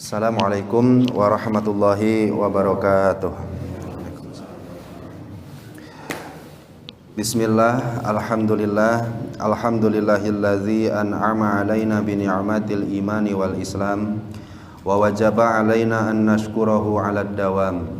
Assalamualaikum warahmatullahi wabarakatuh. Bismillah, alhamdulillah, alhamdulillahilladzi an'ama alaina bi ni'matil imani wal islam wa wajaba alaina an nashkurahu 'alad dawam.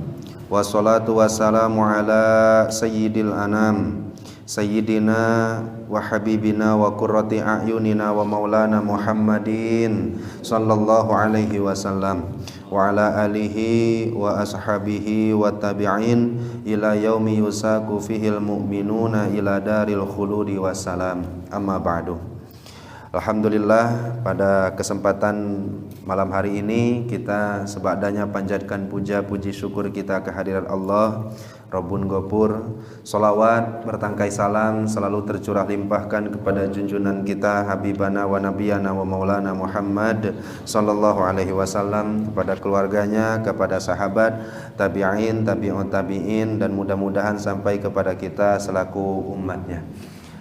Wassalatu wassalamu ala sayyidil anam sayyidina wa habibina wa qurrati a'yunina wa maulana Muhammadin sallallahu alaihi wasallam wa ala alihi wa ashabihi wa tabi'in ila yaumi yusaku fihil mu'minuna ila daril khuludi wassalam. Amma ba'du. Alhamdulillah, pada kesempatan malam hari ini kita sebadanya panjatkan puja puji syukur kita kehadirat Allah Rabbun Ghafur. Salawat bertangkai salam selalu tercurah limpahkan kepada junjungan kita Habibana wa Nabiyana wa Maulana Muhammad sallallahu alaihi wasallam, kepada keluarganya, kepada sahabat, tabi'in, tabi'un tabi'in, dan mudah-mudahan sampai kepada kita selaku umatnya.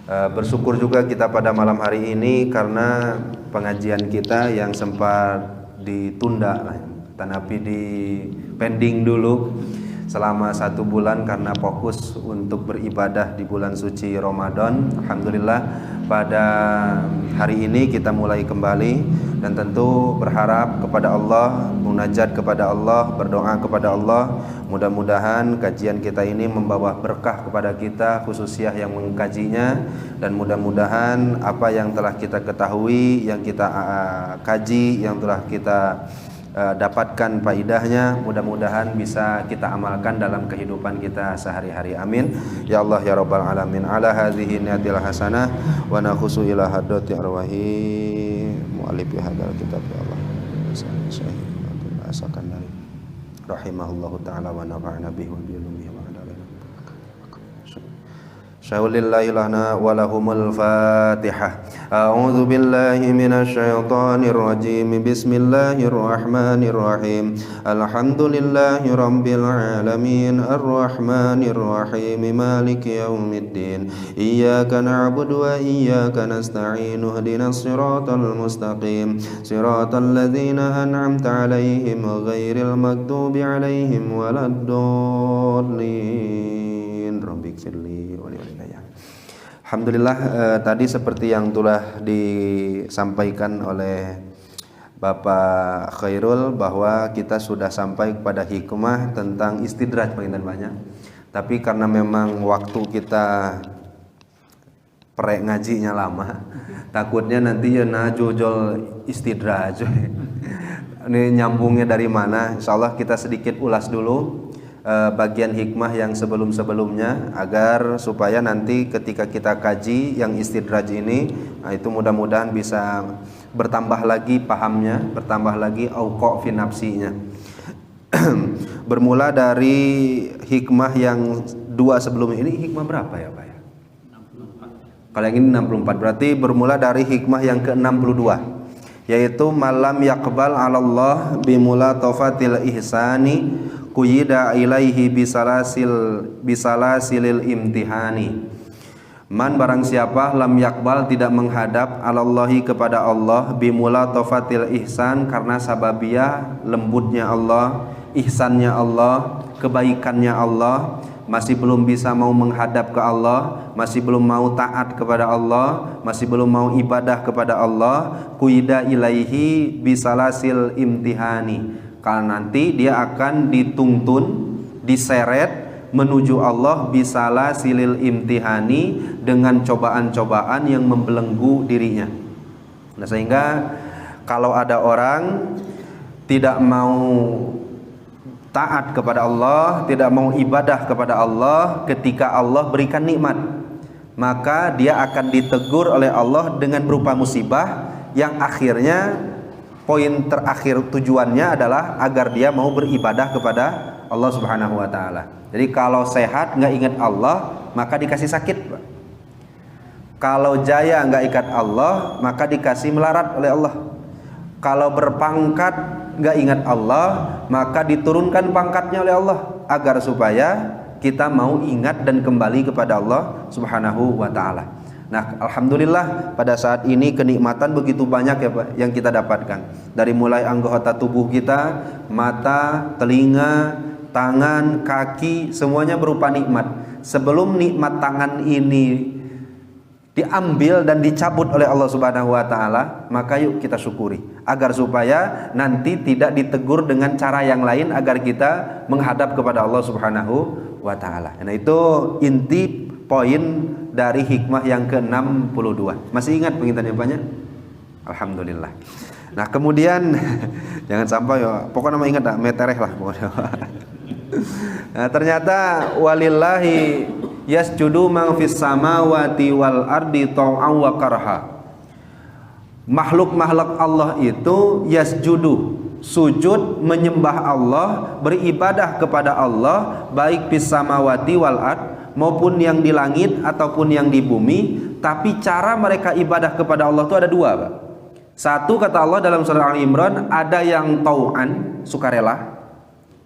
Bersyukur juga kita pada malam hari ini karena pengajian kita yang sempat ditunda, tetapi di pending dulu selama 1 bulan karena fokus untuk beribadah di bulan suci Ramadan. Alhamdulillah pada hari ini kita mulai kembali, dan tentu berharap kepada Allah, munajat kepada Allah, berdoa kepada Allah, mudah-mudahan kajian kita ini membawa berkah kepada kita khususnya yang mengkajinya, dan mudah-mudahan apa yang telah kita ketahui, yang kita kaji, yang telah kita dapatkan faidahnya, mudah-mudahan bisa kita amalkan dalam kehidupan kita sehari-hari. Amin ya Allah ya rabbal alamin. Ala hadhihi niyatil hasanah wa nakhusu ila hadrati arwahi muallifi hadzal kitab ya Allah asakan dari rahimahullahu taala wa nafa'ana bihi wa bi ulumihi wa ala alihi syaulillahi lana wa lahumul fatihah. A'udzu billahi minasy syaithanir rajim. Bismillahirrahmanir rahim. Alhamdulillahi rabbil alamin arrahmanir rahim maliki yaumiddin. Iyyaka na'budu wa iyyaka nasta'in. Ihdinas siratal mustaqim. Siratal ladzina an'amta 'alaihim ghairil maghdubi 'alaihim waladdallin. Rabbighfirli wa li walidayya. Alhamdulillah, tadi seperti yang telah disampaikan oleh Bapak Khairul bahwa kita sudah sampai kepada hikmah tentang istidraj pengintan banyak. Tapi karena memang waktu kita perek ngajinya lama, takutnya nanti ya jujol istidraj. Ini nyambungnya dari mana? Insyaallah kita sedikit ulas dulu bagian hikmah yang sebelum-sebelumnya, agar supaya nanti ketika kita kaji yang istidraj ini, itu mudah-mudahan bisa bertambah lagi pahamnya, bertambah lagi auqa fi nafsinya. Bermula dari hikmah yang 2 sebelum ini, hikmah berapa ya Pak ya? 64. Kalau yang ini 64, berarti bermula dari hikmah yang ke-62, yaitu malam yaqbal 'ala Allah bimulatafatil ihsani kuyida ilaihi bisalasilil imtihani. Man barang siapa lam yakbal tidak menghadap alallahi kepada Allah bimulatafatil ihsan, karena sababiyah lembutnya Allah, ihsannya Allah, kebaikannya Allah, masih belum bisa mau menghadap ke Allah, masih belum mau taat kepada Allah, masih belum mau ibadah kepada Allah, kuyida ilaihi bisalasil imtihani, karena nanti dia akan dituntun, diseret menuju Allah bisalah silil imtihani, dengan cobaan-cobaan yang membelenggu dirinya. Nah, sehingga kalau ada orang tidak mau taat kepada Allah, tidak mau ibadah kepada Allah ketika Allah berikan nikmat, maka dia akan ditegur oleh Allah dengan berupa musibah yang akhirnya poin terakhir tujuannya adalah agar dia mau beribadah kepada Allah Subhanahu wa taala. Jadi kalau sehat nggak ingat Allah, maka dikasih sakit. Kalau jaya nggak ingat Allah, maka dikasih melarat oleh Allah. Kalau berpangkat nggak ingat Allah, maka diturunkan pangkatnya oleh Allah, agar supaya kita mau ingat dan kembali kepada Allah Subhanahu wa taala. Nah, alhamdulillah pada saat ini kenikmatan begitu banyak ya Pak yang kita dapatkan. Dari mulai anggota tubuh kita, mata, telinga, tangan, kaki, semuanya berupa nikmat. Sebelum nikmat tangan ini diambil dan dicabut oleh Allah Subhanahu wa taala, maka yuk kita syukuri agar supaya nanti tidak ditegur dengan cara yang lain agar kita menghadap kepada Allah Subhanahu wa taala. Nah, itu inti poin dari hikmah yang ke-62. Masih ingat pengintannya banyak? Alhamdulillah. Nah, kemudian jangan sampai ya, pokoknya ingat dah metereh lah pokoknya. Nah, ternyata walillahi yasjudu man fis samawati wal ardi tau'an wa karha. Makhluk-makhluk Allah itu yasjudu, sujud menyembah Allah, beribadah kepada Allah, baik fis samawati wal ard, maupun yang di langit ataupun yang di bumi. Tapi cara mereka ibadah kepada Allah itu ada dua, Pak. Satu, kata Allah dalam surah Al-Imran, ada yang tau'an, sukarela.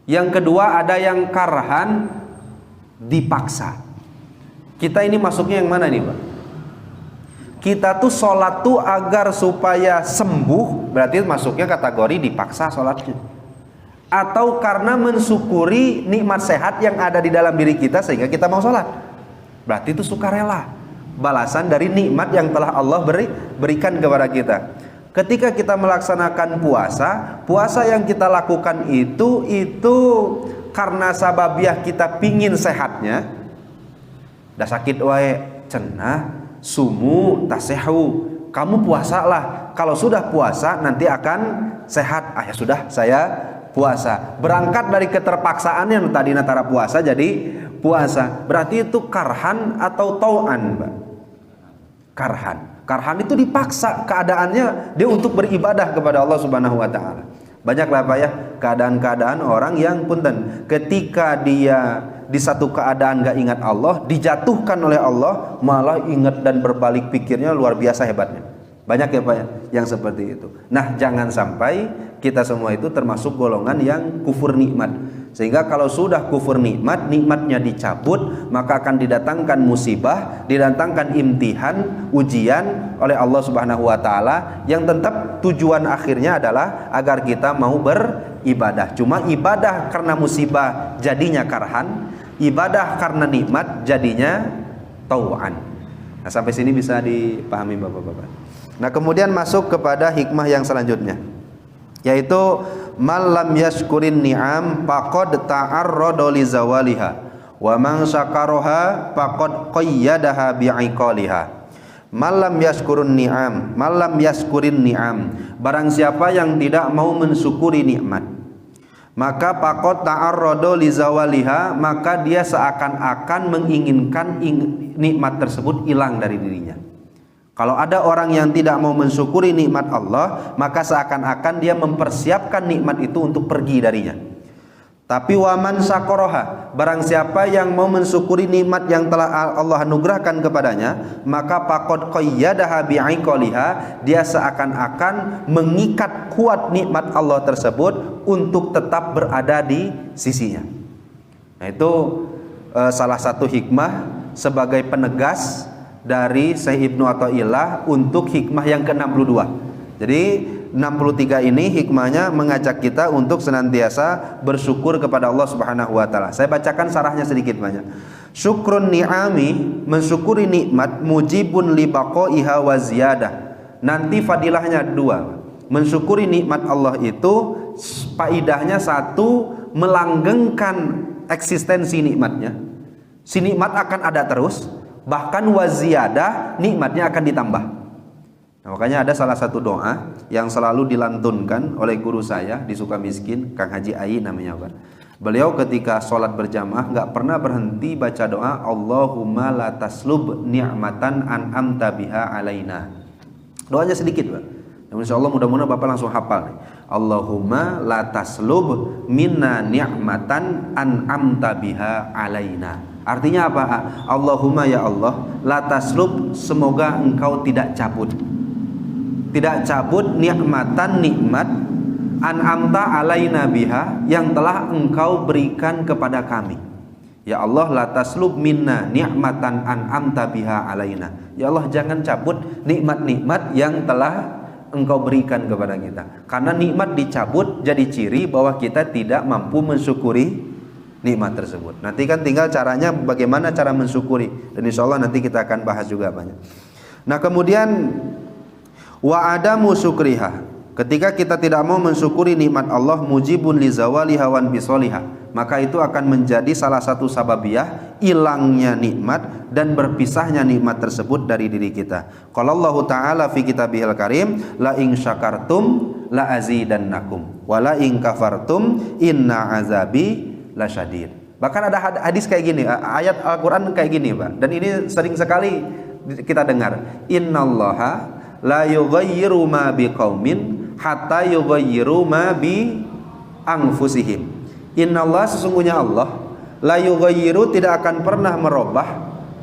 Yang kedua, ada yang karhan, dipaksa. Kita ini masuknya yang mana nih, Pak? Kita tuh sholat tuh agar supaya sembuh, berarti masuknya kategori dipaksa sholatnya. Atau karena mensyukuri nikmat sehat yang ada di dalam diri kita sehingga kita mau sholat, berarti itu sukarela, balasan dari nikmat yang telah Allah berikan kepada kita. Ketika kita melaksanakan puasa yang kita lakukan itu karena sababiah kita pingin sehatnya. Dah sakit wae cenah sumu tasehu, kamu puasalah, kalau sudah puasa nanti akan sehat. Ya sudah, saya puasa. Berangkat dari keterpaksaan yang tadi antara puasa jadi puasa. Berarti itu karhan atau tau'an, Pak? Karhan itu dipaksa keadaannya dia untuk beribadah kepada Allah Subhanahu wa taala. Banyaklah Pak ya keadaan-keadaan orang yang punten ketika dia di satu keadaan gak ingat Allah, dijatuhkan oleh Allah malah ingat dan berbalik pikirnya luar biasa hebatnya. Banyak ya Pak ya yang seperti itu. Nah, jangan sampai kita semua itu termasuk golongan yang kufur nikmat. Sehingga kalau sudah kufur nikmat, nikmatnya dicabut, maka akan didatangkan musibah, didatangkan imtihan, ujian oleh Allah Subhanahu wa taala yang tetap tujuan akhirnya adalah agar kita mau beribadah. Cuma ibadah karena musibah jadinya karhan, ibadah karena nikmat jadinya tau'an. Nah, sampai sini bisa dipahami Bapak-bapak. Nah, kemudian masuk kepada hikmah yang selanjutnya, yaitu malam yashkurin ni'am faqad ta'arrada li zawaliha wa man syakaraha faqad qayyadaha bi'iqaliha. Malam yashkurun ni'am, malam yashkurin ni'am, barang siapa yang tidak mau mensyukuri nikmat, maka faqad ta'arrada li zawaliha, maka dia seakan-akan menginginkan nikmat tersebut hilang dari dirinya. Kalau ada orang yang tidak mau mensyukuri nikmat Allah, maka seakan-akan dia mempersiapkan nikmat itu untuk pergi darinya. Tapi waman syakoroha, barang siapa yang mau mensyukuri nikmat yang telah Allah anugerahkan kepadanya, maka faqad qayyadaha bi'iqaliha, dia seakan-akan mengikat kuat nikmat Allah tersebut untuk tetap berada di sisinya. Nah, itu salah satu hikmah sebagai penegas dari Syekh Ibnu Athaillah untuk hikmah yang ke-62. Jadi 63 ini hikmahnya mengajak kita untuk senantiasa bersyukur kepada Allah Subhanahu wa taala. Saya bacakan sarahnya sedikit banyak. Syukrun ni'ami, mensyukuri nikmat, mujibun li baqaiha wa ziyadah. Nanti fadilahnya dua. Mensyukuri nikmat Allah itu faidahnya satu, melanggengkan eksistensi nikmatnya. Si nikmat akan ada terus. Bahkan waziyadah, nikmatnya akan ditambah. Nah, makanya ada salah satu doa yang selalu dilantunkan oleh guru saya di Sukamiskin, Kang Haji Ai namanya Pak. Beliau ketika sholat berjamaah nggak pernah berhenti baca doa Allahumma la taslub ni'matan an'amta biha alaina. Doanya sedikit Pak. Insya Allah mudah-mudahan Bapak langsung hafal nih. Allahumma la taslub minna ni'matan an'amta biha alaina. Artinya apa? Allahumma ya Allah, la taslub, semoga engkau tidak cabut nikmatan, nikmat an'amta alaina biha, yang telah engkau berikan kepada kami. Ya Allah, la taslub minna ni'matan an'amta biha alaina. Ya Allah, jangan cabut nikmat-nikmat yang telah Engkau berikan kepada kita. Karena nikmat dicabut jadi ciri bahwa kita tidak mampu mensyukuri nikmat tersebut. Nanti kan tinggal caranya bagaimana cara mensyukuri. Dan insya Allah nanti kita akan bahas juga banyak. Nah kemudian wa adamu syukriha. Ketika kita tidak mau mensyukuri nikmat Allah, mujibun li zawali hawan bisoliha, maka itu akan menjadi salah satu sababiyah hilangnya nikmat dan berpisahnya nikmat tersebut dari diri kita. Qala Allah Ta'ala fi kitabihil karim, la in syakartum la azidannakum wa la in kafartum inna azabi lasyadid. Bahkan ada hadis kayak gini, ayat Al-Quran kayak gini Pak, dan ini sering sekali kita dengar, innallaha la yughayyiru ma biqaumin hatta yughayyiru ma bi anfusihim. Innallah, sesungguhnya Allah, la yughayyiru, tidak akan pernah merubah,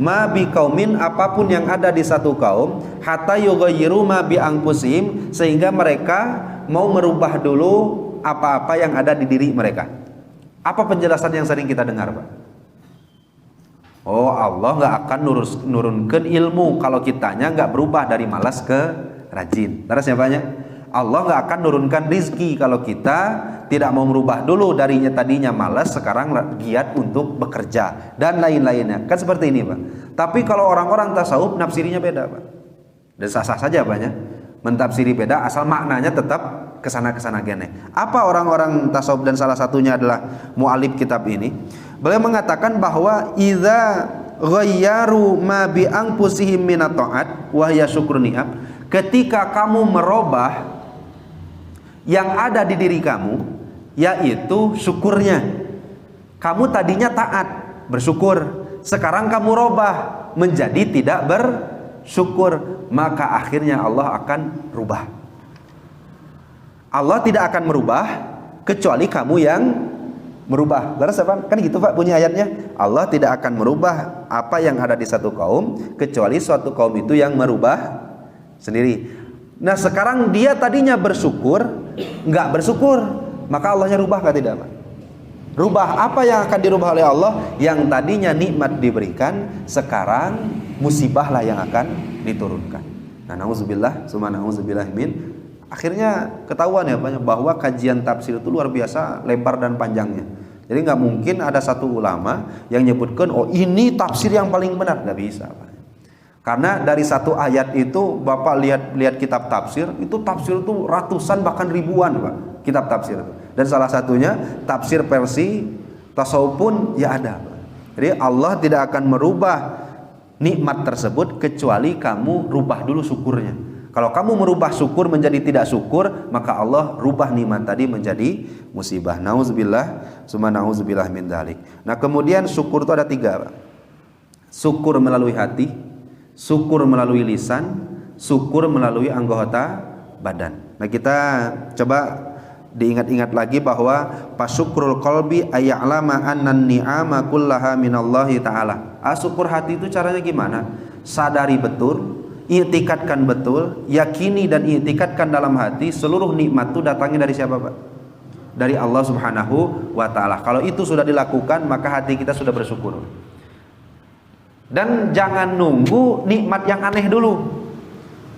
ma bi qaumin, apapun yang ada di satu kaum, hatta yughayyiru ma bi anfusihim, sehingga mereka mau merubah dulu apa-apa yang ada di diri mereka. Apa penjelasan yang sering kita dengar Pak? Oh, Allah nggak akan nurunkan ilmu kalau kitanya nggak berubah dari malas ke rajin. Terus ya banyak. Allah nggak akan nurunkan rizki kalau kita tidak mau merubah dulu darinya tadinya malas sekarang giat untuk bekerja dan lain-lainnya. Kan seperti ini Pak. Tapi kalau orang-orang tasawuf nafsirinya beda Pak. Dan sah-sah saja banyak mentafsiri beda asal maknanya tetap kesana-kesana gene. Apa orang-orang tasawuf, dan salah satunya adalah mu'alif kitab ini. Beliau mengatakan bahwa idza ghayyaru ma bi anfusihim minat ta'at wa hiya syukrun ni'am, ketika kamu merubah yang ada di diri kamu, yaitu syukurnya. Kamu tadinya taat, bersyukur, sekarang kamu robah menjadi tidak bersyukur, maka akhirnya Allah akan rubah. Allah tidak akan merubah kecuali kamu yang merubah. Laras apa? Kan gitu Pak bunyi ayatnya. Allah tidak akan merubah apa yang ada di satu kaum kecuali suatu kaum itu yang merubah sendiri. Nah sekarang dia tadinya bersyukur, nggak bersyukur, maka Allahnya rubah nggak tidak Pak? Rubah apa yang akan dirubah oleh Allah? Yang tadinya nikmat diberikan, sekarang musibahlah yang akan diturunkan. Nah nauzubillah, summa nauzubillah min. Akhirnya ketahuan ya Pak, bahwa kajian tafsir itu luar biasa lebar dan panjangnya. Jadi nggak mungkin ada satu ulama yang nyebutkan oh ini tafsir yang paling benar, nggak bisa Pak. Karena dari satu ayat itu Bapak lihat kitab tafsir itu ratusan bahkan ribuan Pak kitab tafsir itu. Dan salah satunya tafsir versi tasawuf pun ya ada Pak. Jadi Allah tidak akan merubah nikmat tersebut kecuali kamu rubah dulu syukurnya. Kalau kamu merubah syukur menjadi tidak syukur, maka Allah rubah nikmat tadi menjadi musibah. Nauzubillah, summa nauzubillah min dzalik. Nah, kemudian syukur itu ada 3, Pak. Syukur melalui hati, syukur melalui lisan, syukur melalui anggota badan. Nah, kita coba diingat-ingat lagi bahwa pasyukrul qalbi ayya'lama annan ni'ama kullaha minallahi ta'ala. Syukur hati itu caranya gimana? Sadari betul, i'tikadkan betul, yakini dan i'tikadkan dalam hati seluruh nikmat itu datangnya dari siapa Pak? Dari Allah Subhanahu wa ta'ala. Kalau itu sudah dilakukan, maka hati kita sudah bersyukur. Dan jangan nunggu nikmat yang aneh dulu.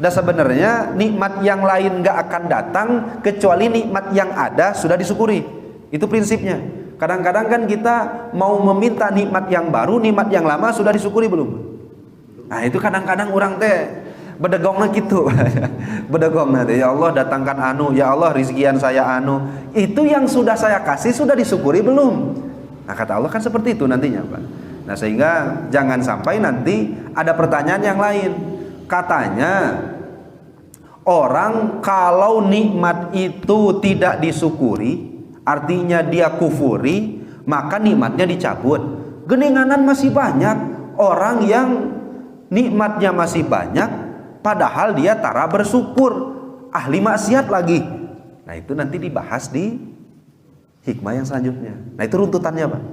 Dan sebenarnya nikmat yang lain gak akan datang kecuali nikmat yang ada sudah disyukuri. Itu prinsipnya. Kadang-kadang kan kita mau meminta nikmat yang baru, nikmat yang lama sudah disyukuri belum? Nah itu kadang-kadang orang teh bedegongna gitu. Bedegongna teh, ya Allah datangkan anu, ya Allah rizkian saya anu. Itu yang sudah saya kasih sudah disyukuri belum? Nah kata Allah kan seperti itu nantinya Pak. Nah sehingga jangan sampai nanti ada pertanyaan yang lain. Katanya orang kalau nikmat itu tidak disyukuri, artinya dia kufuri, maka nikmatnya dicabut. Geninganan masih banyak orang yang nikmatnya masih banyak, padahal dia tara bersyukur, ahli maksiat lagi. Nah itu nanti dibahas di hikmah yang selanjutnya. Nah itu runtutannya Pak.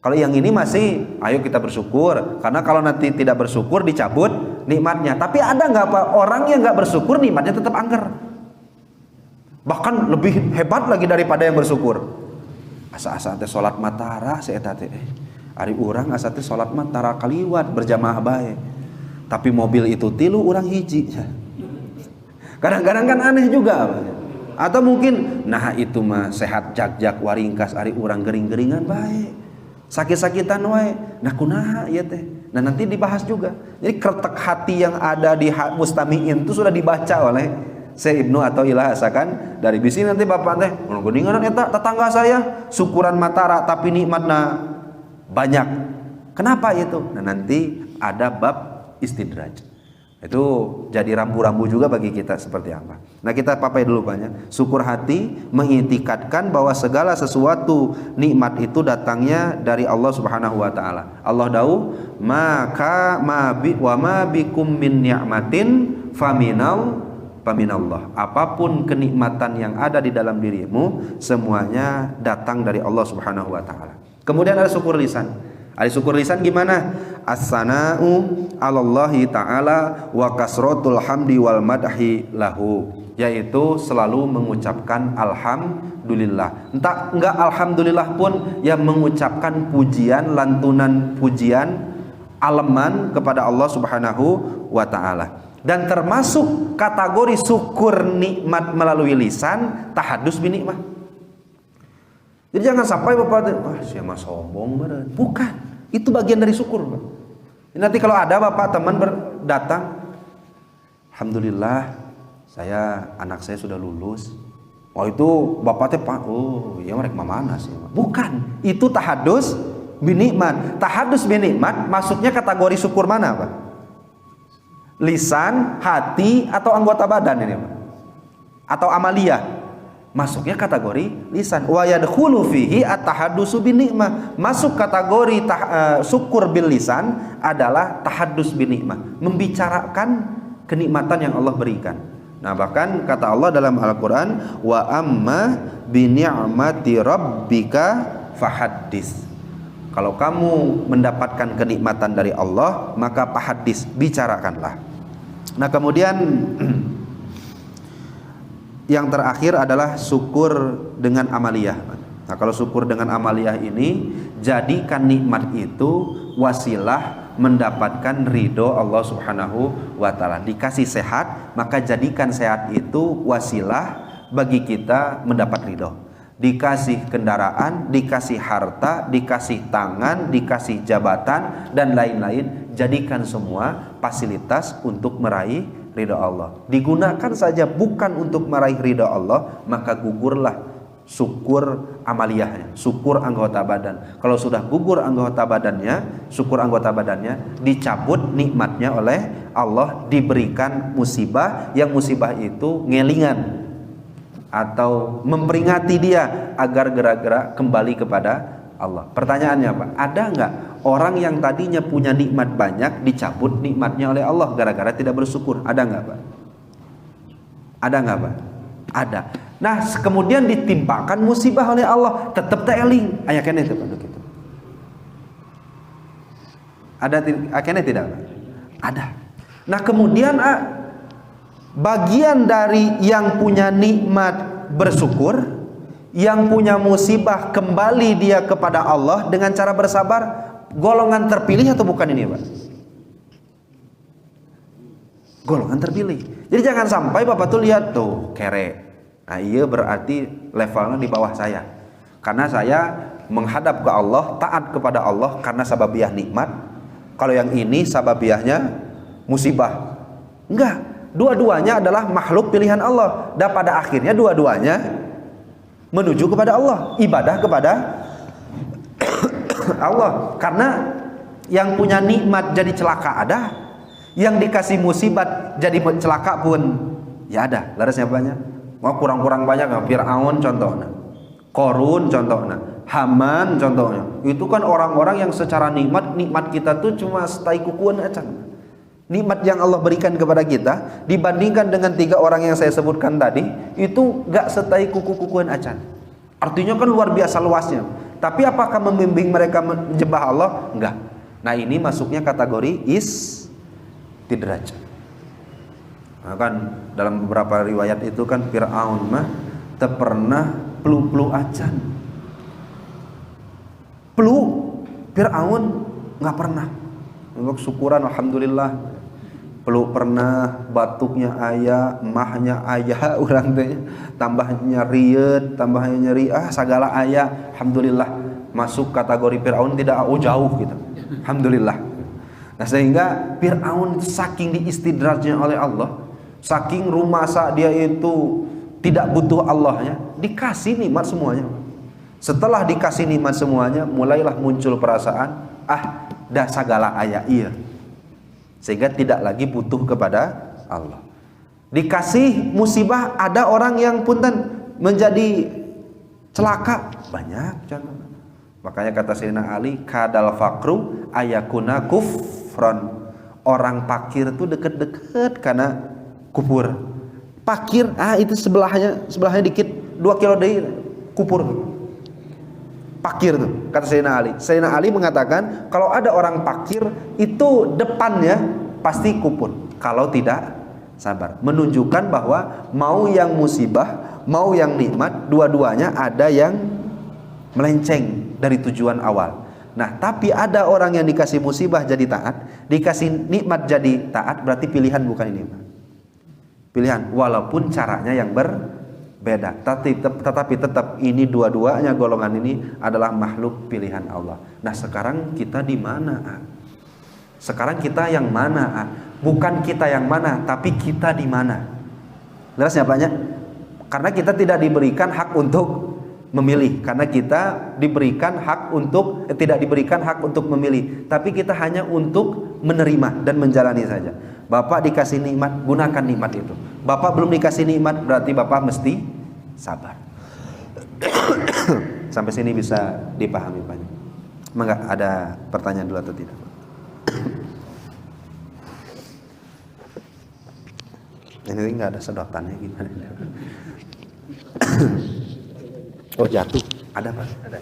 Kalau yang ini masih, ayo kita bersyukur, karena kalau nanti tidak bersyukur dicabut nikmatnya. Tapi ada nggak Pak orang yang nggak bersyukur nikmatnya tetap angker, bahkan lebih hebat lagi daripada yang bersyukur. Asa-asa teh sholat matara seeta teh. Ari urang asa teh salat mah tara kaliwat berjamaah bae. Tapi mobil itu tilu urang hiji. Kadang-kadang kan aneh juga. Atau mungkin nah itu mah sehat jak-jak waringkas ari urang gering-geringan bae. Sakit-sakitan wae. Nah kunaha ieu teh? Nah nanti dibahas juga. Jadi kretek hati yang ada di mustamiin itu sudah dibaca oleh Syekh Ibnu Athaillah asakan dari bisi nanti bapak teh geuningan eta tetangga saya syukuran matara tapi nikmatna banyak. Kenapa itu? Nah nanti ada bab istidraj. Itu jadi rambu-rambu juga bagi kita seperti apa. Nah kita papai dulu banyak. Syukur hati mengitikadkan bahwa segala sesuatu nikmat itu datangnya dari Allah Subhanahu wa taala. Allah dawuh, "Maka ma bikum min ni'matin faminallah." Apapun kenikmatan yang ada di dalam dirimu semuanya datang dari Allah Subhanahu wa taala. Kemudian ada syukur lisan. Ada syukur lisan gimana? As-sana'u 'alallahi ta'ala wa kasratul hamdi wal madhi lahu, yaitu selalu mengucapkan alhamdulillah. Enggak alhamdulillah pun yang mengucapkan pujian, lantunan pujian, aleman kepada Allah Subhanahu wa taala. Dan termasuk kategori syukur nikmat melalui lisan tahadus bi nikmah. Jadi jangan sampai bapak siapa sombong bener. Bukan. Itu bagian dari syukur, Pak. Nanti kalau ada bapak teman datang, alhamdulillah anak saya sudah lulus. Oh itu bapak teh oh ya mereka mana sih? Bukan. Itu tahadus bi nikmat. Tahadus bi nikmat masuknya kategori syukur mana, Pak? Lisan, hati atau anggota badan ini, Pak? Atau amaliyah? Masuknya kategori lisan. Wa yadkhulu fihi at-tahaddusu bin nikmah. Masuk kategori syukur bil lisan adalah tahaddus bin nikmah, membicarakan kenikmatan yang Allah berikan. Nah, bahkan kata Allah dalam Al-Qur'an, wa amma bi ni'mati rabbika fahaddis. Kalau kamu mendapatkan kenikmatan dari Allah, maka fahaddis, bicarakanlah. Nah, kemudian yang terakhir adalah syukur dengan amaliyah. Nah kalau syukur dengan amaliyah ini, jadikan nikmat itu wasilah mendapatkan ridho Allah Subhanahu wa ta'ala. Dikasih sehat, maka jadikan sehat itu wasilah bagi kita mendapat ridho. Dikasih kendaraan, dikasih harta, dikasih tangan, dikasih jabatan dan lain-lain, jadikan semua fasilitas untuk meraih ridha Allah. Digunakan saja bukan untuk meraih ridha Allah, maka gugurlah syukur amaliyahnya, syukur anggota badan. Kalau sudah gugur anggota badannya, syukur anggota badannya, dicabut nikmatnya oleh Allah, diberikan musibah, yang musibah itu ngelingan atau memperingati dia agar gerak-gerak kembali kepada Allah. Pertanyaannya apa? Ada enggak orang yang tadinya punya nikmat banyak dicabut nikmatnya oleh Allah gara-gara tidak bersyukur? Ada enggak, Pak? Ada enggak, Pak? Ada. Nah, kemudian ditimpakan musibah oleh Allah, tetap teeling. Aya keneh teh Pak gitu. Ada keneh tidak, Pak? Ada. Nah, kemudian bagian dari yang punya nikmat bersyukur, yang punya musibah kembali dia kepada Allah dengan cara bersabar, golongan terpilih atau bukan ini, Pak? Golongan terpilih. Jadi jangan sampai Bapak tuh lihat tuh kere. Nah iya berarti levelnya di bawah saya. Karena saya menghadap ke Allah, taat kepada Allah karena sababiah nikmat. Kalau yang ini sababiahnya musibah. Enggak, dua-duanya adalah makhluk pilihan Allah. Dan pada akhirnya dua-duanya menuju kepada Allah, ibadah kepada Allah. Karena yang punya nikmat jadi celaka ada, yang dikasih musibat jadi celaka pun ya ada. Laras banyak, mau kurang-kurang banyak. Fir'aun contohnya, Korun contohnya, Haman contohnya. Itu kan orang-orang yang secara nikmat kita tuh cuma setai kukuan aja. Nikmat yang Allah berikan kepada kita dibandingkan dengan 3 orang yang saya sebutkan tadi, itu gak setai kuku-kukuan acan. Artinya kan luar biasa luasnya. Tapi apakah membimbing mereka menjembah Allah? Enggak. Nah ini masuknya kategori istidraj. Nah kan dalam beberapa riwayat itu kan Fir'aun mah teu pernah pelu-pelu acan. Pelu Fir'aun nggak pernah. Untuk syukuran alhamdulillah. Peluk pernah, batuknya ayah, mahnya ayah urang teh, tambahnya riet, tambahnya nyeri, segala ayah, alhamdulillah. Masuk kategori Fir'aun tidak jauh gitu. Alhamdulillah. Nah, sehingga Fir'aun saking diistidrajnya oleh Allah, saking rumasa dia itu tidak butuh Allahnya, dikasih nikmat semuanya. Setelah dikasih nikmat semuanya, mulailah muncul perasaan, dah segala ayah iya. Sehingga tidak lagi butuh kepada Allah. Dikasih musibah, ada orang yang punten menjadi celaka, banyak contoh. Makanya kata Sayyidina Ali, kadal fakru ayakuna kufron. Orang fakir itu deket-deket karena kufur. Fakir, itu sebelahnya dikit 2 kilo dari kufur. Fakir tuh, kata Sayyidina Ali. Sayyidina Ali mengatakan kalau ada orang fakir itu depannya pasti kufur kalau tidak sabar. Menunjukkan bahwa mau yang musibah, mau yang nikmat, dua-duanya ada yang melenceng dari tujuan awal. Nah, tapi ada orang yang dikasih musibah jadi taat, dikasih nikmat jadi taat, berarti pilihan bukan ini. Pilihan, walaupun caranya yang berbeda, tetapi tetap ini dua-duanya golongan ini adalah makhluk pilihan Allah. Nah, sekarang kita di mana? Sekarang kita yang mana? Bukan kita yang mana, tapi kita di mana? Jelas ya Pak? Karena kita tidak diberikan hak untuk memilih, karena kita diberikan hak untuk tidak diberikan hak untuk memilih, tapi kita hanya untuk menerima dan menjalani saja. Bapak dikasih nikmat, gunakan nikmat itu. Bapak belum dikasih nikmat, berarti Bapak mesti sabar. Sampai sini bisa dipahami Pak? Mangga, ada pertanyaan dulu atau tidak? Ini nggak ada sedotannya gimana? Oh, jatuh. Ada Pak? Ada.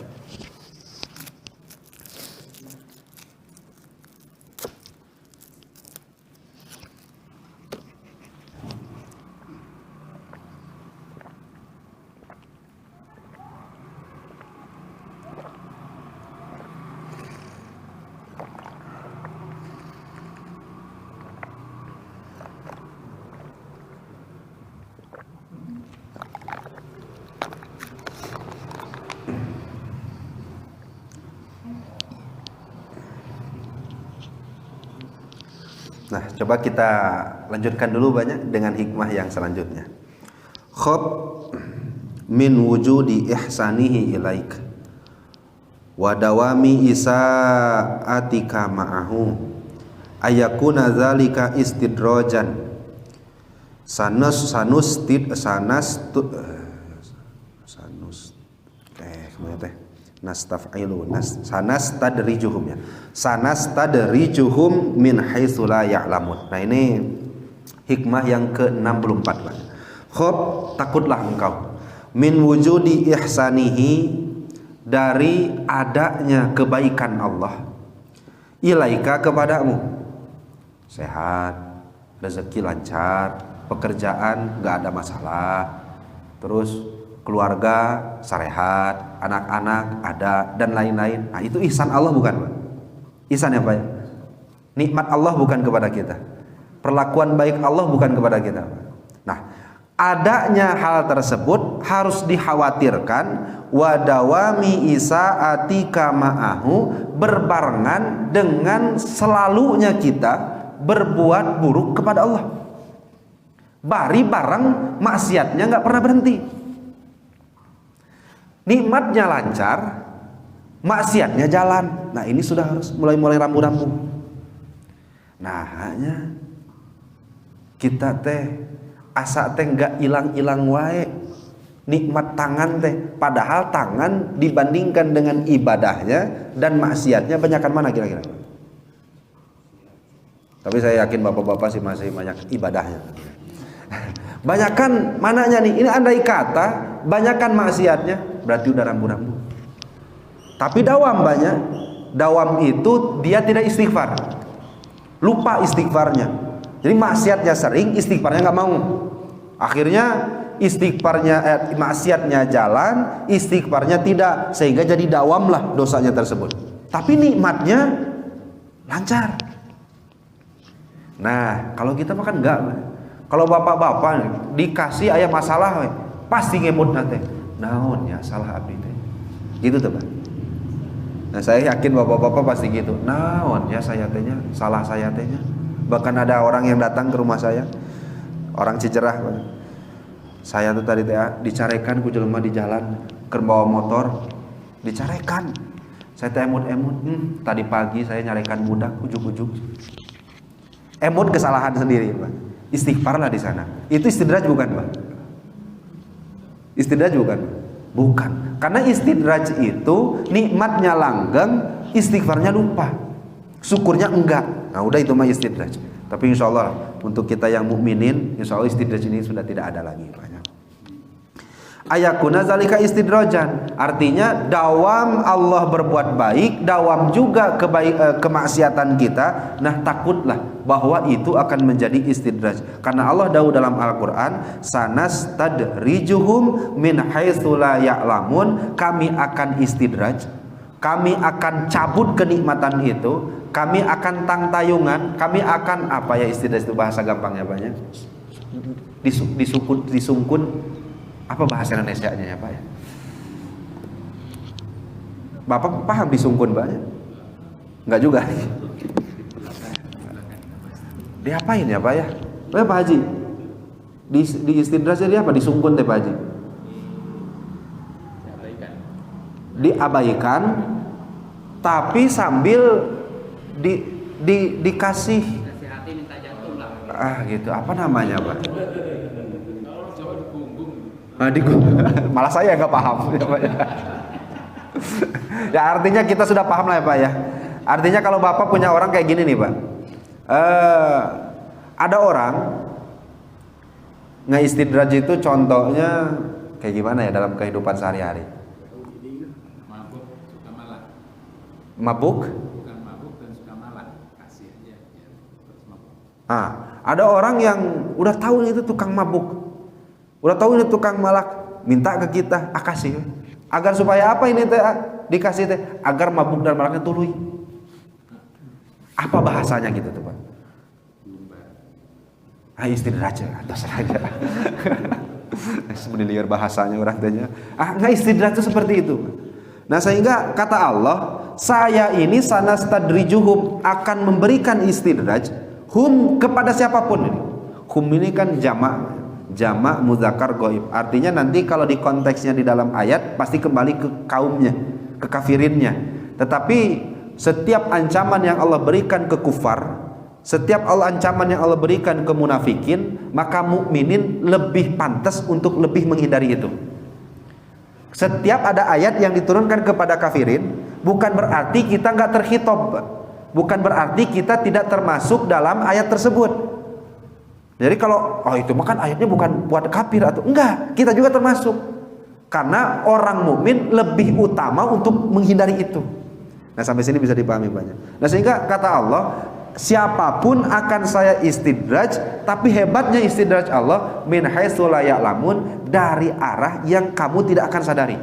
Nah, coba kita lanjutkan dulu banyak dengan hikmah yang selanjutnya. Khab min wujudi ihsanihi ilaik wa dawami isaatika ma'ahu ayakuna zalika istidrojan sanastadrijuhum ya. Sanastadrijuhum min haitsu la ya'lamun. Nah, ini hikmah yang ke-64. Khab, takutlah engkau min wujudi ihsanihi, dari adanya kebaikan Allah, ilaika kepadamu, sehat, rezeki lancar, pekerjaan gak ada masalah, terus keluarga sarehat, anak-anak ada, dan lain-lain. Nah, itu ihsan Allah bukan Pak? Ihsan ya Pak? Nikmat Allah bukan kepada kita, perlakuan baik Allah bukan kepada kita. Nah, adanya hal tersebut harus dikhawatirkan, wadawami isaatika ma'ahu, berbarengan dengan selalunya kita berbuat buruk kepada Allah. Bari bareng maksiatnya nggak pernah berhenti. Nikmatnya lancar, maksiatnya jalan. Nah, ini sudah harus mulai rambu-rambu. Nah, hanya kita asa nggak hilang-hilang wae nikmat tangan padahal tangan dibandingkan dengan ibadahnya dan maksiatnya banyakan mana kira-kira? Tapi saya yakin bapak-bapak sih masih banyak ibadahnya. Banyakan mananya nih? Ini andai kata banyakan maksiatnya, berarti udah rambu-rambu. Tapi dawam banyak. Dawam itu dia tidak istighfar, lupa istighfarnya. Jadi maksiatnya sering, istighfarnya nggak mau. Akhirnya maksiatnya jalan, istighfarnya tidak, sehingga jadi dawam lah dosanya tersebut. tapi nikmatnya lancar. Nah, kalau kita makan enggak. Kalau bapak-bapak dikasih aya masalah pasti ngemut nanti. Naon ya salah abdi teh. Gitu tuh, Pak. Nah, saya yakin bapak-bapak pasti gitu. Naon ya saya tehnya, salah saya tehnya. Bahkan ada orang yang datang ke rumah saya, orang Cicerah, Pak. Saya tuh tadi teh dicarekan ku jelema di jalan, keur bawa motor, dicarekan. Saya teh emut-emut, tadi pagi saya nyarekan budak ujug-ujug. Emut kesalahan sendiri, Pak. Istighfarlah di sana. Itu istidraj bukan, Pak? Istidraj bukan? Bukan. Karena istidraj itu nikmatnya langgeng, istighfarnya lupa. Syukurnya enggak. Nah, udah itu mah istidraj. Tapi insya Allah untuk kita yang mukminin, insya Allah istidraj ini sudah tidak ada lagi, Pak. Ayakuna zalika istidrajan, artinya dawam Allah berbuat baik, dawam juga kemaksiatan kita. Nah, takutlah bahwa itu akan menjadi istidraj, karena Allah dawuh dalam Al-Qur'an, sanastadrijuhum min haitsu la ya'lamun, kami akan istidraj, kami akan cabut kenikmatan itu, kami akan tangtayungan, kami akan apa ya istidraj itu bahasa gampangnya banyak, disungkun. Apa bahasa Indonesianya ya, Pak ya? Bapak paham disungkun, Pak? Enggak juga. Diapain ya, Pak ya? Pak Haji? Di istidraj dia apa? Disungkun teh, Pak Haji? Diabaikan, tapi sambil dikasih hati minta jantung lah. Gitu. Apa namanya, Pak? Malah saya nggak paham ya, artinya kita sudah paham lah ya, Pak ya. Artinya kalau Bapak punya orang kayak gini nih, Pak, ada orang ngeistidraj itu contohnya kayak gimana ya dalam kehidupan sehari-hari? Mabuk, suka malah. Mabuk? Bukan mabuk dan suka malah, kasih aja terus mabuk. Ada orang yang udah tahu itu tukang mabuk, udah tahu ini tukang malak, minta ke kita, kasih. Agar supaya apa ini teh dikasih teh? Agar mabuk dan malaknya tuluy. Apa bahasanya gitu tuh, Pak? Istidraj atas saja. Sebenarnya bahasanya orang tanya. Nggak istidraj itu seperti itu. Nah, sehingga kata Allah, saya ini sanastadrijuhum, akan memberikan istidraj hum kepada siapapun ini. Hum ini kan jamak mudzakkar ghaib. Artinya nanti kalau di konteksnya di dalam ayat pasti kembali ke kaumnya, ke kafirinnya. Tetapi setiap ancaman yang Allah berikan ke kufar, setiap ancaman yang Allah berikan ke munafikin, maka mukminin lebih pantas untuk lebih menghindari itu. Setiap ada ayat yang diturunkan kepada kafirin, bukan berarti kita nggak terkhitob, bukan berarti kita tidak termasuk dalam ayat tersebut. Jadi kalau itu mah kan ayatnya bukan buat kafir atau enggak, kita juga termasuk. Karena orang mukmin lebih utama untuk menghindari itu. Nah, sampai sini bisa dipahami banyak. Nah, sehingga kata Allah, siapapun akan saya istidraj, tapi hebatnya istidraj Allah min haitsu la ya'lamun, dari arah yang kamu tidak akan sadari.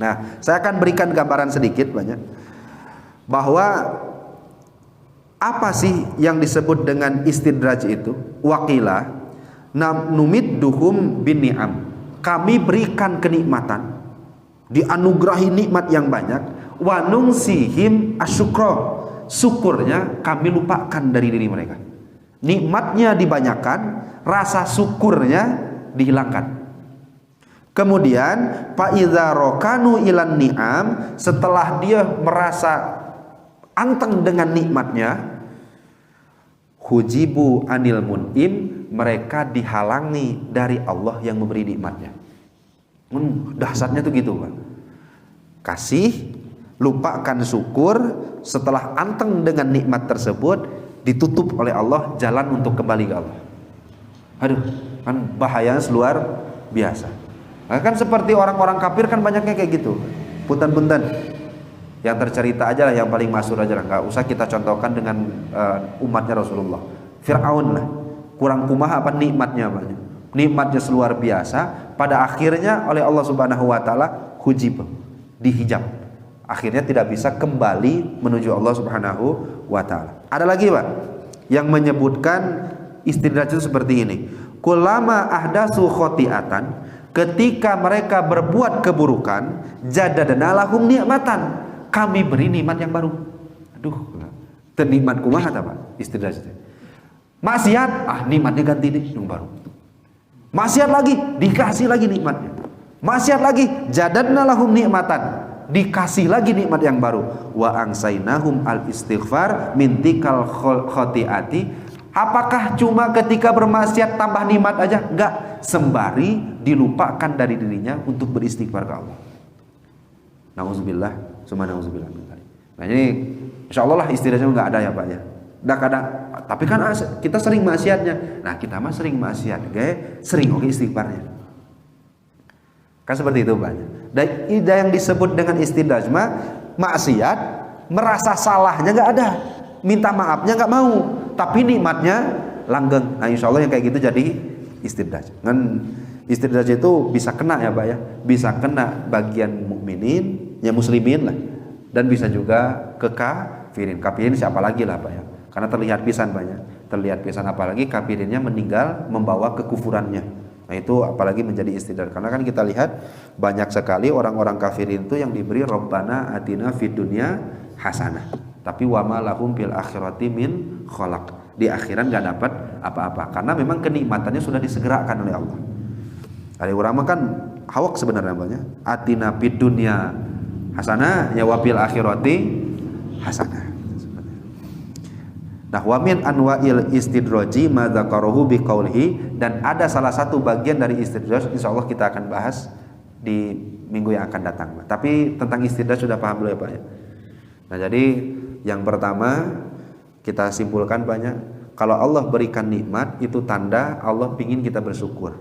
Nah, saya akan berikan gambaran sedikit banyak bahwa apa sih yang disebut dengan istidraj itu? Waqila numidduhum bin ni'am, kami berikan kenikmatan, dianugerahi nikmat yang banyak, wa nungsihim asyukra, syukurnya kami lupakan dari diri mereka. Nikmatnya dibanyakan, rasa syukurnya dihilangkan. Kemudian fa idza rokanu ilan ni'am, setelah dia merasa anteng dengan nikmatnya, hujibu anil mun'im, mereka dihalangi dari Allah yang memberi nikmatnya. Dahsyatnya tuh gitu, Pak. Kasih, lupakan syukur, setelah anteng dengan nikmat tersebut ditutup oleh Allah jalan untuk kembali ke Allah. Aduh, kan bahayanya luar biasa. Nah, kan seperti orang-orang kafir kan banyaknya kayak gitu. Punten-punten. Yang tercerita aja lah, yang paling masyhur aja lah, nggak usah kita contohkan dengan umatnya Rasulullah. Fir'aun lah, kurang kumaha apa nikmatnya banyak, nikmatnya luar biasa. Pada akhirnya oleh Allah Subhanahu Wa Taala hujib, dihijab, Akhirnya tidak bisa kembali menuju Allah Subhanahu wa taala. Ada lagi, Pak, yang menyebutkan istidraj itu seperti ini. Kullama ahdatsu khotiatan, ketika mereka berbuat keburukan, jadadna lahum nikmatan, kami beri nikmat yang baru. Aduh, nikmat kumaha ta, Pak? Istidraj. Maksiat, nikmatnya ganti yang baru. Maksiat lagi, dikasih lagi nikmatnya. Maksiat lagi, jadadna lahum nikmatan, dikasih lagi nikmat yang baru. Wa angsainahum al istighfar mintikal khotiati. Apakah cuma ketika bermaksiat tambah nikmat aja? Enggak, sembari dilupakan dari dirinya untuk beristighfar ke Allah. Nauzubillah, summa nauzubillah. Nah ini insyaallah lah istilahnya enggak ada ya, Pak ya. Enggak ada. Tapi kan kita sering maksiatnya. Nah, kita mah sering maksiat, sering oke istighfarnya. Kan seperti itu, Pak. Dan yang disebut dengan istidraj mah maksiat, merasa salahnya enggak ada. Minta maafnya enggak mau, tapi nikmatnya langgeng. Nah, insyaallah yang kayak gitu jadi istidraj. Kan istidraj itu bisa kena ya, Pak ya. Bisa kena bagian mukminin, ya muslimin lah. Dan bisa juga ke kafirin. Kafirin siapa lagi lah, Pak ya. Karena terlihat pisan banyak. Terlihat pisan apalagi kafirinnya meninggal membawa kekufurannya. Nah, itu apalagi menjadi istidraj. Karena kan kita lihat banyak sekali orang-orang kafirin itu yang diberi Rabbana atina fid dunya hasanah. Tapi wama lahum fil akhirati min khalaq. Di akhirat enggak dapat apa-apa karena memang kenikmatannya sudah disegerakan oleh Allah. Ada ulama kan hawak sebenarnya namanya. Atina fid dunya hasanah ya wa fil akhirati hasanah. Nah, wa min anwa'il istidraji ma dzakarahu biqaulihi, dan ada salah satu bagian dari istidraj insyaallah kita akan bahas di minggu yang akan datang. Tapi tentang istidraj sudah paham dulu ya, Pak ya. Nah, jadi yang pertama kita simpulkan banyak, kalau Allah berikan nikmat itu tanda Allah ingin kita bersyukur.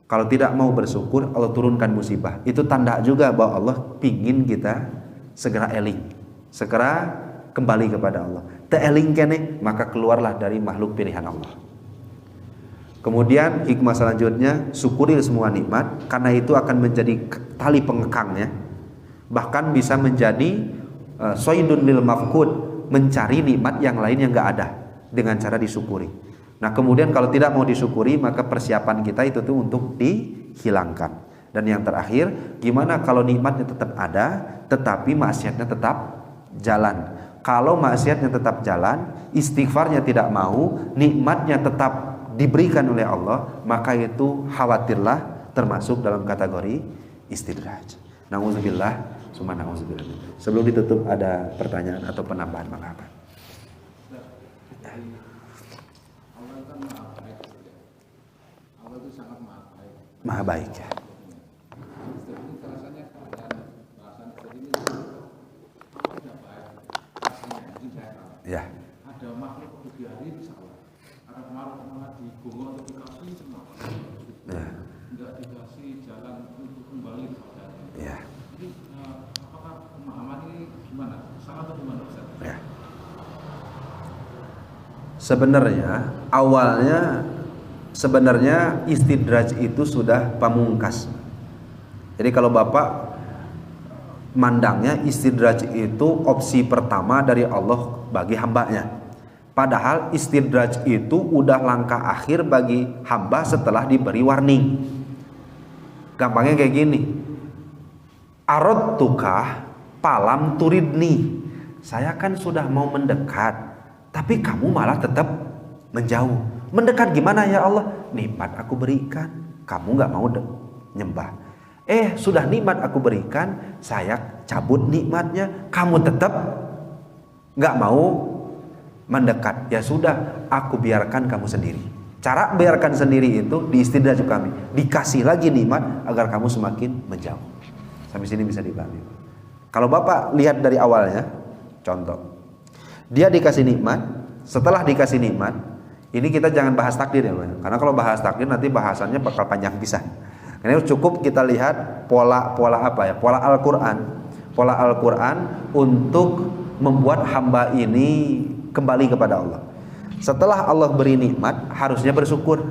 Kalau tidak mau bersyukur, Allah turunkan musibah. Itu tanda juga bahwa Allah ingin kita segera eling, segera kembali kepada Allah. Teeling kene, maka keluarlah dari makhluk pilihan Allah. Kemudian hikmah selanjutnya, syukuri semua nikmat, karena itu akan menjadi tali pengekangnya. Bahkan bisa menjadi soidun lil mafqud, mencari nikmat yang lain yang enggak ada dengan cara disyukuri. Nah, kemudian kalau tidak mau disyukuri, maka persiapan kita itu tuh untuk dihilangkan. Dan yang terakhir, gimana kalau nikmatnya tetap ada, tetapi maksiatnya tetap jalan. Kalau maksiatnya tetap jalan, istighfarnya tidak mau, nikmatnya tetap diberikan oleh Allah, maka itu khawatirlah termasuk dalam kategori istidraj. Nauzubillah, summa nauzubillah. Sebelum ditutup ada pertanyaan atau penambahan apa? Allah itu sangat maha baik ya. Ya. Ada makhluk di hari misalnya, ada makhluk malah digongol atau dikasih semua, tidak dikasih jalan untuk kembali kepadanya. Ya. Jadi apakah pemahaman ini gimana? Salah atau gimana, Ustaz? Ya. Sebenarnya istidraj itu sudah pamungkas. Jadi kalau Bapak mandangnya istidraj itu opsi pertama dari Allah bagi hambanya. Padahal istidraj itu udah langkah akhir bagi hamba setelah diberi warning. Gampangnya kayak gini. Aradtukah palam turidni. Saya kan sudah mau mendekat, tapi kamu malah tetap menjauh. Mendekat gimana ya Allah? Nikmat aku berikan, kamu gak mau nyembah. Sudah nikmat aku berikan, saya cabut nikmatnya, kamu tetap gak mau mendekat. Ya sudah, aku biarkan kamu sendiri. Cara biarkan sendiri itu di istidraj kami, dikasih lagi nikmat agar kamu semakin menjauh. Sampai sini bisa dipahami. Kalau Bapak lihat dari awalnya, contoh, dia dikasih nikmat, setelah dikasih nikmat, ini kita jangan bahas takdir ya, karena kalau bahas takdir nanti bahasannya bakal panjang pisan. Ini cukup kita lihat pola apa ya? Pola Al-Qur'an. Pola Al-Qur'an untuk membuat hamba ini kembali kepada Allah. Setelah Allah beri nikmat, harusnya bersyukur.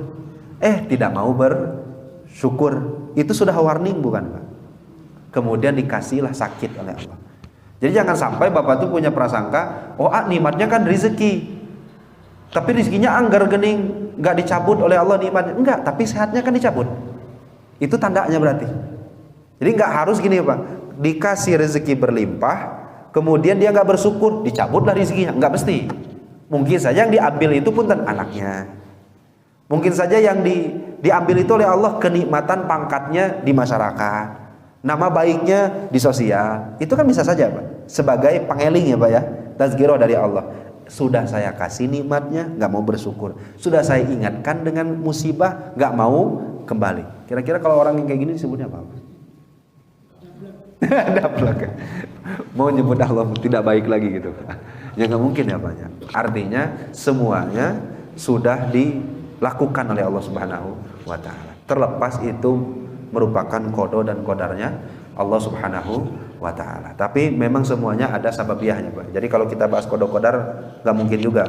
Tidak mau bersyukur. Itu sudah warning bukan, Pak? Kemudian dikasihlah sakit oleh Allah. Jadi jangan sampai Bapak tuh punya prasangka, oh nikmatnya kan rezeki. Tapi rezekinya anggar gening, nggak dicabut oleh Allah nikmatnya. Enggak, tapi sehatnya kan dicabut. Itu tandanya berarti. Jadi nggak harus gini Pak, dikasih rezeki berlimpah, kemudian dia nggak bersyukur, dicabutlah rezekinya. Nggak mesti. Mungkin saja yang diambil itu pun anaknya. Mungkin saja yang diambil itu oleh Allah kenikmatan pangkatnya di masyarakat, nama baiknya di sosial. Itu kan bisa saja Pak, sebagai pangeling ya Pak ya, tazkirah dari Allah. Sudah saya kasih nikmatnya, nggak mau bersyukur. Sudah saya ingatkan dengan musibah, nggak mau kembali. Kira-kira kalau orang yang kayak gini disebutnya apa? Daplak. Mau nyebut Allah tidak baik lagi gitu. Ya nggak mungkin ya Pak. Artinya semuanya sudah dilakukan oleh Allah Subhanahu wa Ta'ala. Terlepas itu merupakan kodo dan kodarnya Allah Subhanahu wa Ta'ala. Tapi memang semuanya ada sababiyahnya Pak. Jadi kalau kita bahas kodo kodar nggak mungkin juga,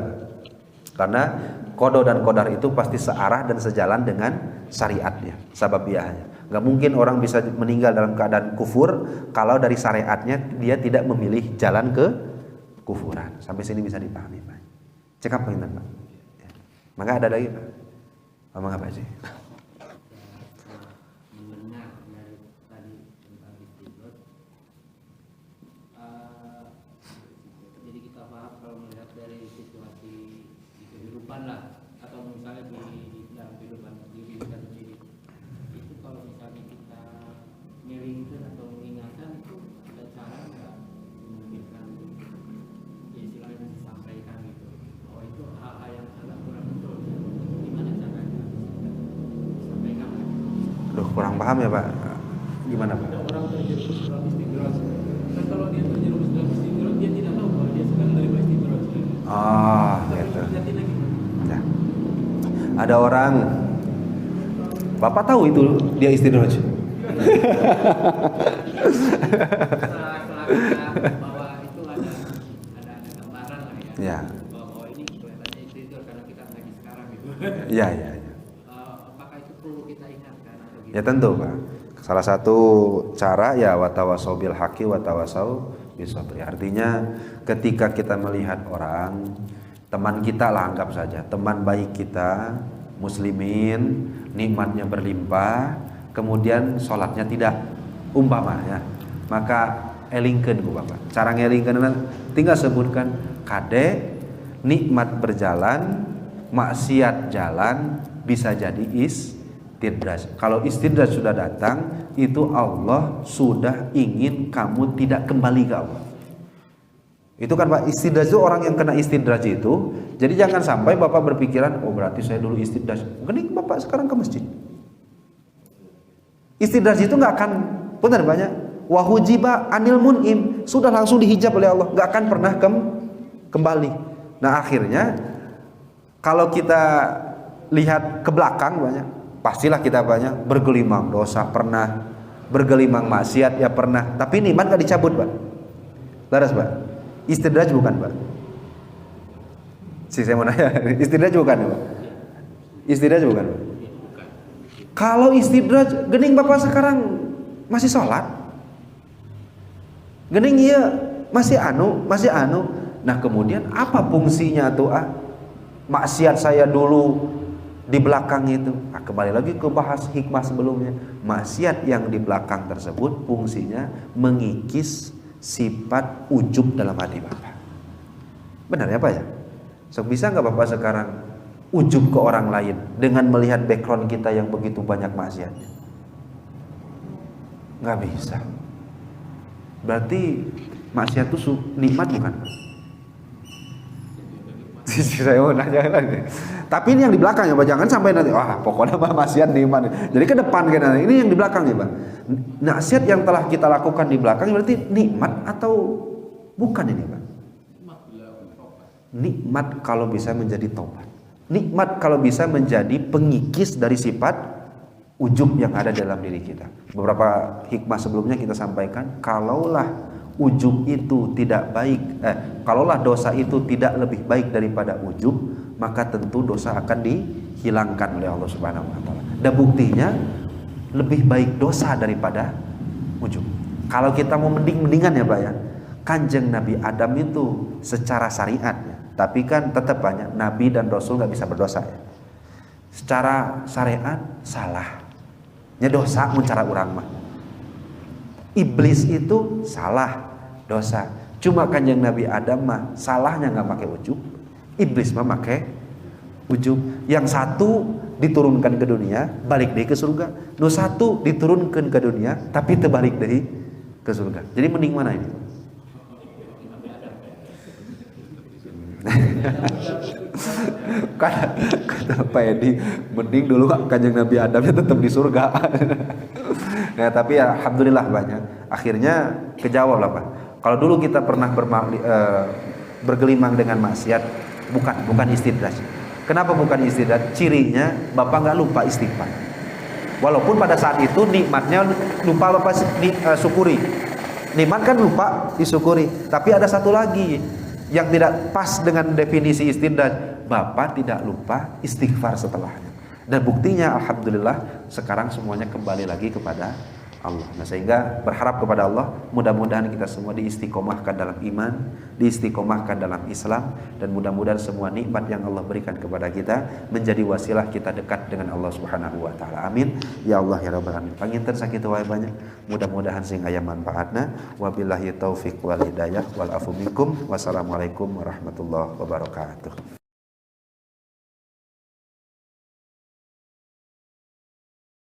karena kodo dan kodar itu pasti searah dan sejalan dengan syariatnya, sababiyahnya. Nggak mungkin orang bisa meninggal dalam keadaan kufur kalau dari syariatnya dia tidak memilih jalan ke kufuran. Sampai sini bisa dipahami Pak. Cek apa ini Pak? Ya. Maka ada lagi Pak. Ngomong apa sih? Kurang paham ya Pak, gimana Pak? Orang terjerumus dalam istidraj. Kan kalau dia terjerumus dalam istidraj, dia tidak tahu bahwa dia sedang menerima istidraj. Oh, gitu. Ya. Ada orang, Bapak tahu itu dia istidraj. Bahwa itu ada gambaran lah ya. Bahwa ini kelihatannya istidraj karena kita lagi sekarang gitu. Iya. Apakah itu perlu kita ingatkan atau gitu? Ya tentu Pak. Salah satu cara ya watawasau bil haqi watawasau bis sabri. Artinya ketika kita melihat orang, teman kita lah anggap saja, teman baik kita, muslimin, nikmatnya berlimpah, kemudian sholatnya tidak, umpamanya, maka elingkeun ku Bapak. Cara ngelingkeun tinggal sebutkan kade nikmat berjalan, maksiat jalan, bisa jadi istidraj. Kalau istidraj sudah datang, itu Allah sudah ingin kamu tidak kembali ke Allah. Itu kan Pak, istidraj itu orang yang kena istidraj itu. Jadi jangan sampai Bapak berpikiran, oh berarti saya dulu istidraj. Mending Bapak sekarang ke masjid. Istidraj itu nggak akan, benar banyak. Wahujiba anil mun'im, sudah langsung dihijab oleh Allah, nggak akan pernah kembali. Nah akhirnya kalau kita lihat ke belakang banyak, pastilah kita banyak bergelimang dosa pernah, bergelimang maksiat ya pernah, tapi nikmat gak dicabut Pak. Laras Pak, istidraj bukan Pak? Saya mau nanya, istidraj bukan Pak? Istidraj bukan Pak? Kalau istidraj, gening Bapak sekarang masih sholat, gening iya masih anu. Nah kemudian apa fungsinya tuh maksiat saya dulu di belakang itu? Nah, kembali lagi ke bahas hikmah sebelumnya. Maksiat yang di belakang tersebut fungsinya mengikis sifat ujub dalam hati Bapak. Benar ya Pak ya? So, bisa nggak Bapak sekarang ujub ke orang lain dengan melihat background kita yang begitu banyak maksiatnya? Nggak bisa. Berarti maksiat itu nikmat bukan? Saya mau nanya lagi. Tapi ini yang di belakang ya Pak, jangan sampai nanti pokoknya maksiat nikmat. Jadi ke depan kan, ini yang di belakang ya Pak. Maksiat yang telah kita lakukan di belakang berarti nikmat atau bukan ini Pak? Nikmat kalau bisa menjadi taubat. Nikmat kalau bisa menjadi pengikis dari sifat ujub yang ada dalam diri kita. Beberapa hikmah sebelumnya kita sampaikan, kalaulah ujub itu tidak baik, kalaulah dosa itu tidak lebih baik daripada ujub, maka tentu dosa akan dihilangkan oleh Allah Subhanahu wa taala. Dan buktinya lebih baik dosa daripada ujub. Kalau kita mau mendingan ya Pak ya. Kanjeng Nabi Adam itu secara syariatnya, tapi kan tetap banyak Nabi dan Rasul nggak bisa berdosa ya. Secara syariat salah, dosa mencara orang mah. Iblis itu salah, dosa. Cuma Kanjeng Nabi Adam mah salahnya nggak pakai ujub, iblis mah pakai ujub. Yang satu diturunkan ke dunia, balik deh ke surga. Nu satu diturunkan ke dunia, tapi terbalik deh ke surga. Jadi mending mana ini? Kata Pak Edi, mending dulu Kanjeng Nabi Adamnya tetap di surga. Ya, tapi ya alhamdulillah banyak. Akhirnya kejawab lah Pak. Kalau dulu kita pernah bergelimang dengan maksiat, bukan istidraj. Kenapa bukan istidraj? Cirinya Bapak nggak lupa istighfar. Walaupun pada saat itu nikmatnya lupa Bapak syukuri. Nikmat kan lupa disyukuri. Tapi ada satu lagi yang tidak pas dengan definisi istidraj, Bapak tidak lupa istighfar setelahnya. Dan buktinya alhamdulillah sekarang semuanya kembali lagi kepada Allah. Nah, sehingga berharap kepada Allah, mudah-mudahan kita semua diistiqomahkan dalam iman, diistiqomahkan dalam Islam, dan mudah-mudahan semua nikmat yang Allah berikan kepada kita menjadi wasilah kita dekat dengan Allah Subhanahu wa taala. Amin. Ya Allah ya rabbal alamin. Panginten sakitu wae banyak. Mudah-mudahan sing aya manfaatna. Wabillahi taufik wal hidayah wal afu minkum. Wassalamualaikum warahmatullahi wabarakatuh.